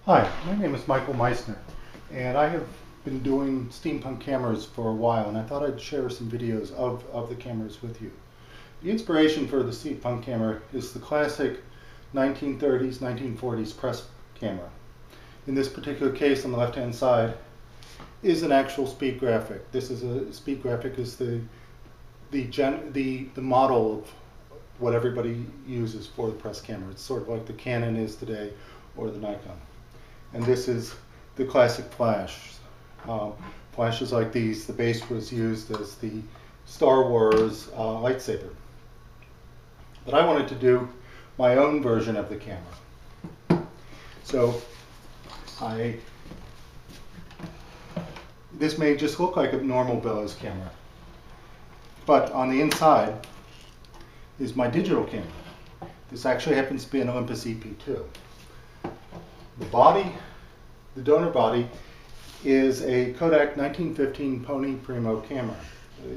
Hi, my name is Michael Meissner, and I have been doing steampunk cameras for a while, and I thought I'd share some videos of the cameras with you. The inspiration for the steampunk camera is the classic 1930s, 1940s press camera. In this particular case, on the left-hand side, is an actual speed graphic. This is a speed graphic is the model of what everybody uses for the press camera. It's sort of like the Canon is today, or the Nikon. And this is the classic flash. Flashes like these, the base was used as the Star Wars lightsaber. But I wanted to do my own version of the camera. So this may just look like a normal bellows camera, but on the inside is my digital camera. This actually happens to be an Olympus EP2. The body, the donor body, is a Kodak 1915 Pony Premo camera.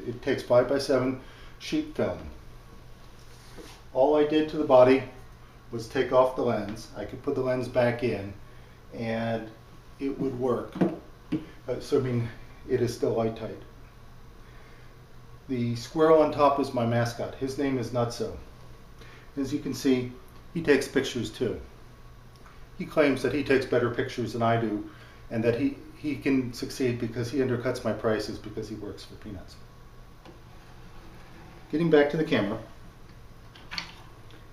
It takes 5x7 sheet film. All I did to the body was take off the lens. I could put the lens back in and it would work, assuming it is still light tight. The squirrel on top is my mascot. His name is Nutso. As you can see, he takes pictures too. He claims that he takes better pictures than I do, and that he can succeed because he undercuts my prices because he works for peanuts. Getting back to the camera,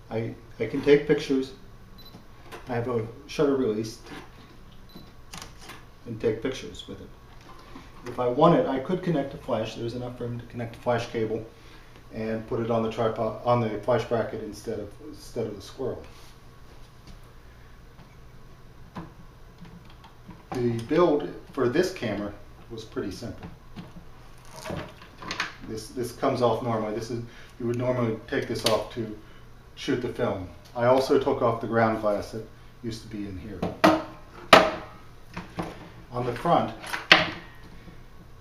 I can take pictures. I have a shutter release and take pictures with it. If I wanted, I could connect a flash. There's enough room to connect a flash cable and put it on the tripod, on the flash bracket instead of the squirrel. The build for this camera was pretty simple. This comes off normally. You would normally take this off to shoot the film. I also took off the ground glass that used to be in here. On the front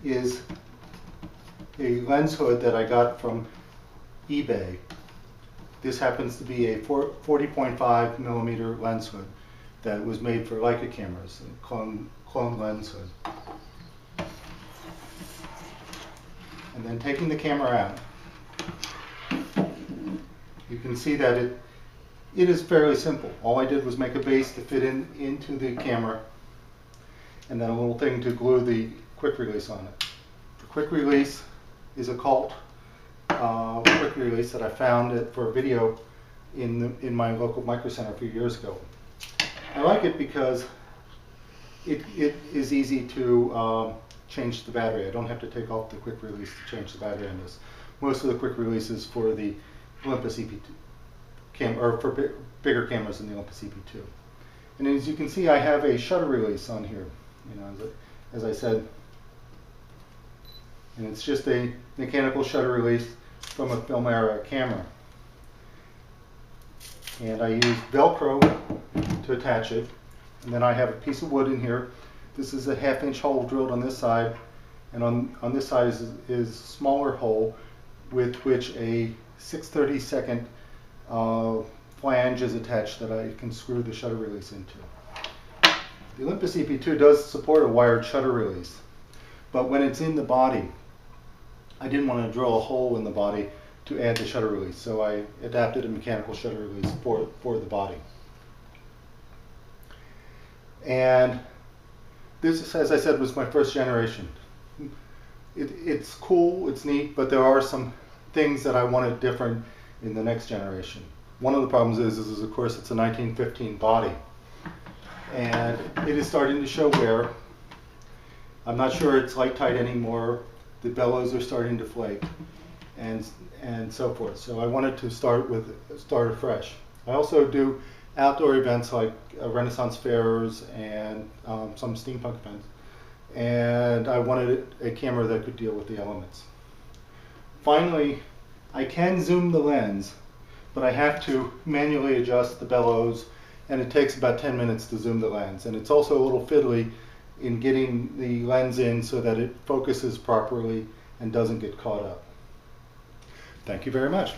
is a lens hood that I got from eBay. This happens to be a 40.5 millimeter lens hood that was made for Leica cameras, a clone lens hood. And then taking the camera out, you can see that it is fairly simple. All I did was make a base to fit into the camera, and then a little thing to glue the quick release on it. The quick release is a cult quick release that I found for a video in my local micro center a few years ago. I like it because it is easy to change the battery. I don't have to take off the quick release to change the battery on this. Most of the quick releases for the Olympus EP2 or for bigger cameras than the Olympus EP2. And as you can see, I have a shutter release on here. You know, as I said, and it's just a mechanical shutter release from a film era camera. And I use Velcro to attach it, and then I have a piece of wood in here. This is a 1/2-inch hole drilled on this side, and on this side is a smaller hole with which a 6/32 flange is attached that I can screw the shutter release into. The Olympus EP2 does support a wired shutter release, but when it's in the body, I didn't want to drill a hole in the body to add the shutter release, so I adapted a mechanical shutter release for the body. And this, as I said, was my first generation. It's cool, it's neat, but there are some things that I wanted different in the next generation. One of the problems is of course, it's a 1915 body, and it is starting to show wear. I'm not sure it's light tight anymore. The bellows are starting to flake, and so forth. So I wanted to start afresh. I also do outdoor events like Renaissance fairs and some steampunk events, and I wanted a camera that could deal with the elements. Finally, I can zoom the lens, but I have to manually adjust the bellows, and it takes about 10 minutes to zoom the lens. And it's also a little fiddly in getting the lens in so that it focuses properly and doesn't get caught up. Thank you very much.